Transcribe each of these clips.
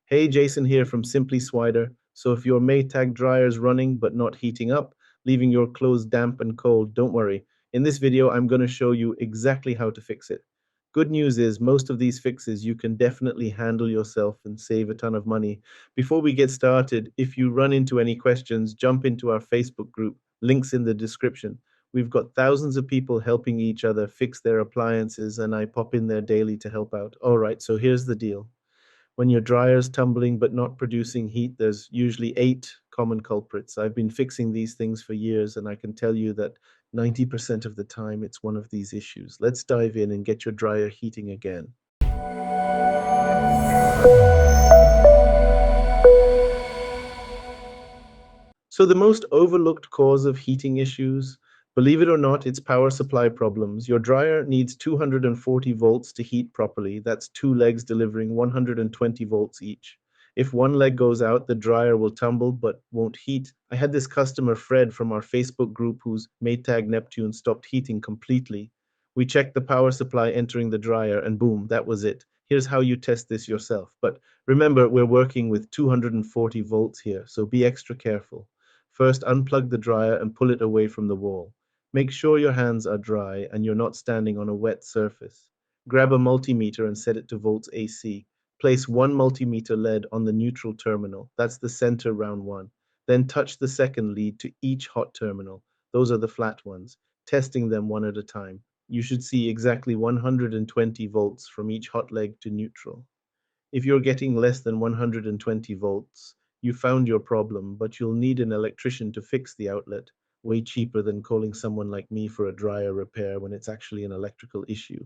Hey, Jason here from Simply Swider. So if your Maytag dryer is running but not heating up, leaving your clothes damp and cold, don't worry. In this video, I'm going to show you exactly how to fix it. Good news is most of these fixes you can definitely handle yourself and save a ton of money. Before we get started, if you run into any questions, jump into our Facebook group. Links in the description. We've got thousands of people helping each other fix their appliances, and I pop in there daily to help out. All right, so here's the deal. When your dryer's tumbling but not producing heat, there's usually 8 common culprits. I've been fixing these things for years, and I can tell you that 90% of the time it's one of these issues. Let's dive in and get your dryer heating again. So the most overlooked cause of heating issues, believe it or not, it's power supply problems. Your dryer needs 240 volts to heat properly. That's two legs delivering 120 volts each. If one leg goes out, the dryer will tumble but won't heat. I had this customer, Fred, from our Facebook group whose Maytag Neptune stopped heating completely. We checked the power supply entering the dryer and boom, that was it. Here's how you test this yourself. But remember, we're working with 240 volts here, so be extra careful. First, unplug the dryer and pull it away from the wall. Make sure your hands are dry and you're not standing on a wet surface. Grab a multimeter and set it to volts AC. Place one multimeter lead on the neutral terminal. That's the center round one. Then touch the second lead to each hot terminal. Those are the flat ones, testing them one at a time. You should see exactly 120 volts from each hot leg to neutral. If you're getting less than 120 volts, you found your problem, but you'll need an electrician to fix the outlet. Way cheaper than calling someone like me for a dryer repair when it's actually an electrical issue.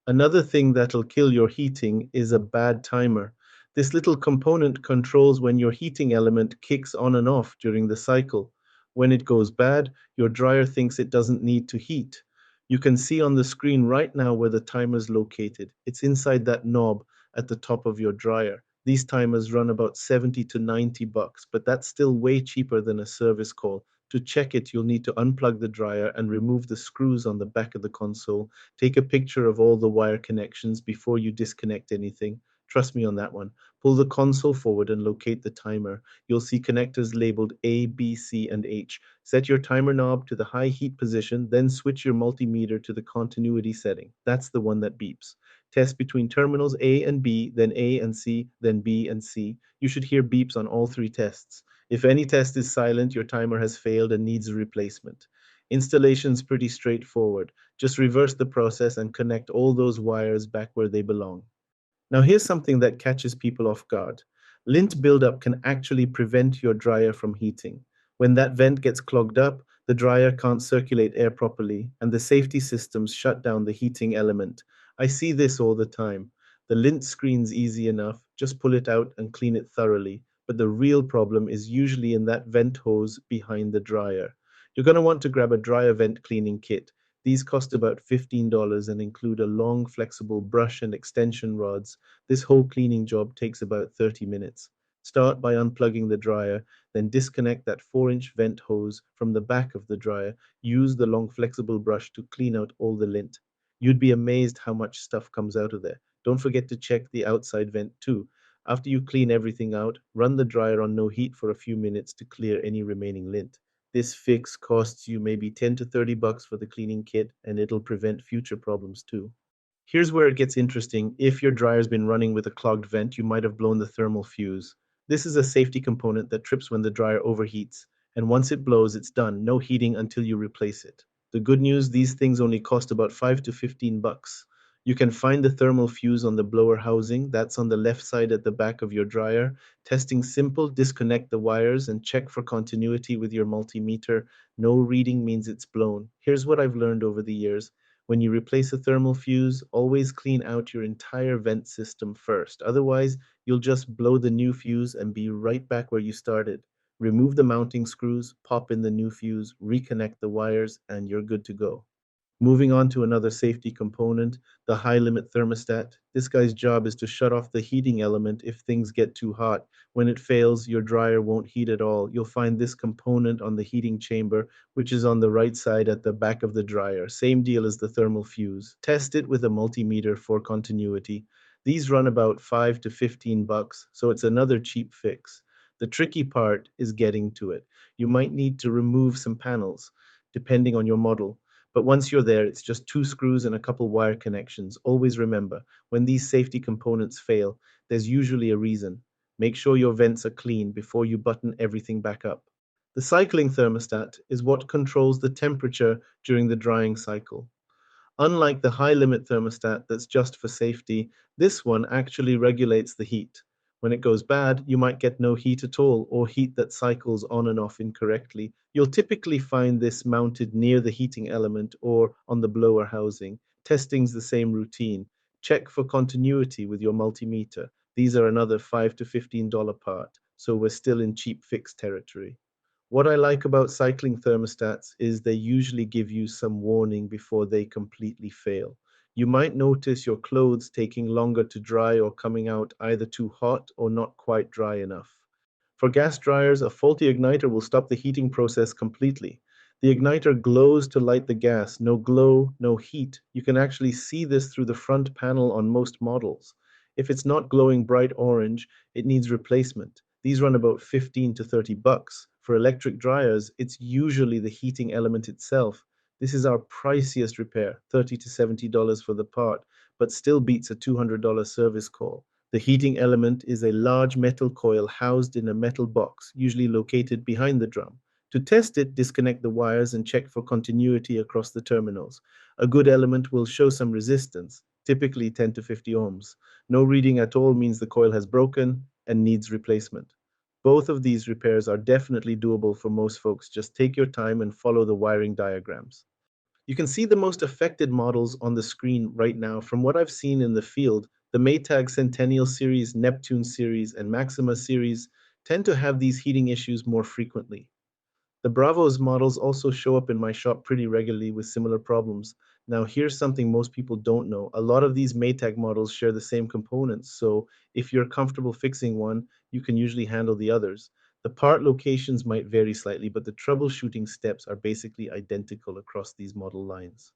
Another thing that'll kill your heating is a bad timer. This little component controls when your heating element kicks on and off during the cycle. When it goes bad, your dryer thinks it doesn't need to heat. You can see on the screen right now where the timer is located. It's inside that knob at the top of your dryer. These timers run about 70 to 90 bucks, but that's still way cheaper than a service call. To check it, you'll need to unplug the dryer and remove the screws on the back of the console. Take a picture of all the wire connections before you disconnect anything. Trust me on that one. Pull the console forward and locate the timer. You'll see connectors labeled A, B, C, and H. Set your timer knob to the high heat position, then switch your multimeter to the continuity setting. That's the one that beeps. Test between terminals A and B, then A and C, then B and C. You should hear beeps on all three tests. If any test is silent, your timer has failed and needs a replacement. Installation's pretty straightforward. Just reverse the process and connect all those wires back where they belong. Now, here's something that catches people off guard. Lint buildup can actually prevent your dryer from heating. When that vent gets clogged up, the dryer can't circulate air properly, and the safety systems shut down the heating element. I see this all the time. The lint screen's easy enough, just pull it out and clean it thoroughly. But the real problem is usually in that vent hose behind the dryer. You're going to want to grab a dryer vent cleaning kit. These cost about $15 and include a long, flexible brush and extension rods. This whole cleaning job takes about 30 minutes. Start by unplugging the dryer, then disconnect that 4-inch vent hose from the back of the dryer. Use the long, flexible brush to clean out all the lint. You'd be amazed how much stuff comes out of there. Don't forget to check the outside vent too. After you clean everything out, run the dryer on no heat for a few minutes to clear any remaining lint. This fix costs you maybe 10 to 30 bucks for the cleaning kit, and it'll prevent future problems too. Here's where it gets interesting. If your dryer's been running with a clogged vent, you might have blown the thermal fuse. This is a safety component that trips when the dryer overheats, and once it blows, it's done. No heating until you replace it. The good news, these things only cost about 5 to 15 bucks. You can find the thermal fuse on the blower housing. That's on the left side at the back of your dryer. Testing simple, disconnect the wires and check for continuity with your multimeter. No reading means it's blown. Here's what I've learned over the years. When you replace a thermal fuse, always clean out your entire vent system first. Otherwise, you'll just blow the new fuse and be right back where you started. Remove the mounting screws, pop in the new fuse, reconnect the wires, and you're good to go. Moving on to another safety component, the high limit thermostat. This guy's job is to shut off the heating element if things get too hot. When it fails, your dryer won't heat at all. You'll find this component on the heating chamber, which is on the right side at the back of the dryer. Same deal as the thermal fuse. Test it with a multimeter for continuity. These run about 5 to 15 bucks, so it's another cheap fix. The tricky part is getting to it. You might need to remove some panels, depending on your model. But once you're there, it's just two screws and a couple wire connections. Always remember, when these safety components fail, there's usually a reason. Make sure your vents are clean before you button everything back up. The cycling thermostat is what controls the temperature during the drying cycle. Unlike the high limit thermostat that's just for safety, this one actually regulates the heat. When it goes bad, you might get no heat at all or heat that cycles on and off incorrectly. You'll typically find this mounted near the heating element or on the blower housing. Testing's the same routine. Check for continuity with your multimeter. These are another $5 to $15 part, so we're still in cheap fix territory. What I like about cycling thermostats is they usually give you some warning before they completely fail. You might notice your clothes taking longer to dry or coming out either too hot or not quite dry enough. For gas dryers, a faulty igniter will stop the heating process completely. The igniter glows to light the gas. No glow, no heat. You can actually see this through the front panel on most models. If it's not glowing bright orange, it needs replacement. These run about 15 to 30 bucks. For electric dryers, it's usually the heating element itself. This is our priciest repair, $30 to $70 for the part, but still beats a $200 service call. The heating element is a large metal coil housed in a metal box, usually located behind the drum. To test it, disconnect the wires and check for continuity across the terminals. A good element will show some resistance, typically 10 to 50 ohms. No reading at all means the coil has broken and needs replacement. Both of these repairs are definitely doable for most folks. Just take your time and follow the wiring diagrams. You can see the most affected models on the screen right now. From what I've seen in the field, the Maytag Centennial series, Neptune series, and Maxima series tend to have these heating issues more frequently. The Bravos models also show up in my shop pretty regularly with similar problems. Now, here's something most people don't know. A lot of these Maytag models share the same components, so if you're comfortable fixing one, you can usually handle the others. The part locations might vary slightly, but the troubleshooting steps are basically identical across these model lines.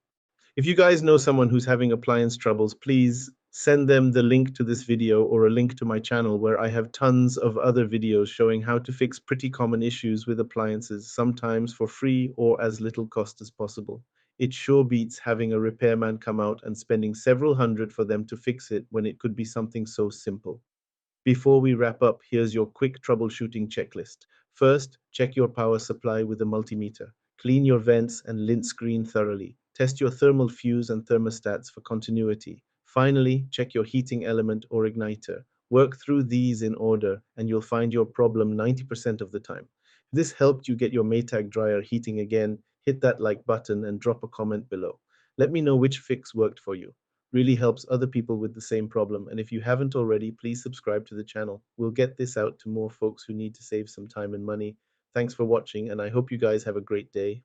If you guys know someone who's having appliance troubles, please send them the link to this video or a link to my channel where I have tons of other videos showing how to fix pretty common issues with appliances, sometimes for free or as little cost as possible. It sure beats having a repairman come out and spending several hundred for them to fix it when it could be something so simple. Before we wrap up, here's your quick troubleshooting checklist. First, check your power supply with a multimeter. Clean your vents and lint screen thoroughly. Test your thermal fuse and thermostats for continuity. Finally, check your heating element or igniter. Work through these in order, and you'll find your problem 90% of the time. If this helped you get your Maytag dryer heating again, hit that like button and drop a comment below. Let me know which fix worked for you. Really helps other people with the same problem. And if you haven't already, please subscribe to the channel. We'll get this out to more folks who need to save some time and money. Thanks for watching, and I hope you guys have a great day.